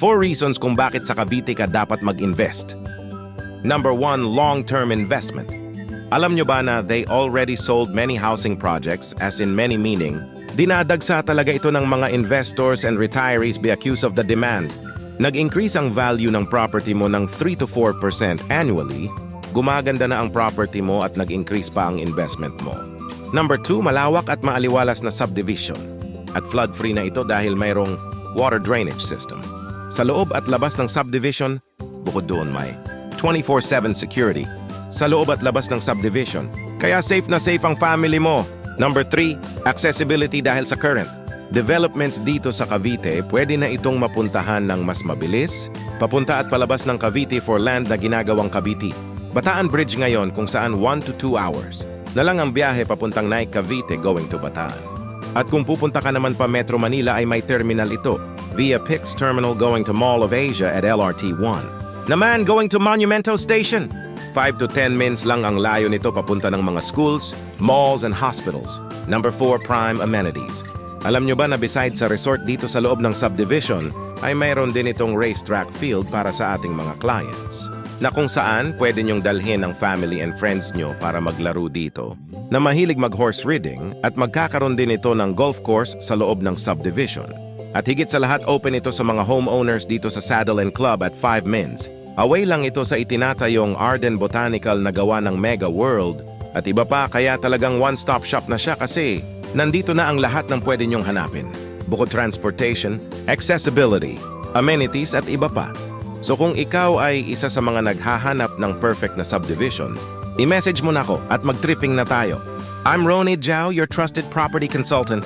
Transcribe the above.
4 reasons kung bakit sa Cavite ka dapat mag-invest. Number 1, long-term investment. Alam nyo ba na they already sold many housing projects, as in many meaning, dinadagsa talaga ito ng mga investors and retirees be accused of the demand. Nag-increase ang value ng property mo ng 3 to 4% annually, gumaganda na ang property mo at nag-increase pa ang investment mo. Number 2, malawak at maaliwalas na subdivision. At flood-free na ito dahil mayroong water drainage system. Sa loob at labas ng subdivision, bukod doon may 24/7 security. Sa loob at labas ng subdivision, kaya safe na safe ang family mo. Number 3, accessibility dahil sa current. Developments dito sa Cavite, pwede na itong mapuntahan ng mas mabilis, papunta at palabas ng Cavite for land na ginagawang Cavite. Bataan Bridge ngayon kung saan 1 to 2 hours na lang ang biyahe papuntang Naik Cavite going to Bataan. At kung pupunta ka naman pa Metro Manila ay may terminal ito via PIX Terminal going to Mall of Asia at LRT 1. Naman going to Monumento Station. 5 to 10 minutes lang ang layo nito papunta ng mga schools, malls, and hospitals. Number 4, prime amenities. Alam nyo ba na beside sa resort dito sa loob ng subdivision, ay mayroon din itong racetrack field para sa ating mga clients, na kung saan pwede nyong dalhin ang family and friends nyo para maglaro dito, na mahilig mag-horse riding at magkakaroon din ito ng golf course sa loob ng subdivision. At higit sa lahat, open ito sa mga homeowners dito sa Saddle and Club at 5 Mins. Away lang ito sa itinatayong Arden Botanical na gawa ng Mega World at iba pa, kaya talagang one-stop shop na siya kasi nandito na ang lahat ng pwede nyong hanapin. Bukod transportation, accessibility, amenities at iba pa. So kung ikaw ay isa sa mga naghahanap ng perfect na subdivision, i-message mo na ako at mag-tripping na tayo. I'm Ronnie Zhao, your trusted property consultant.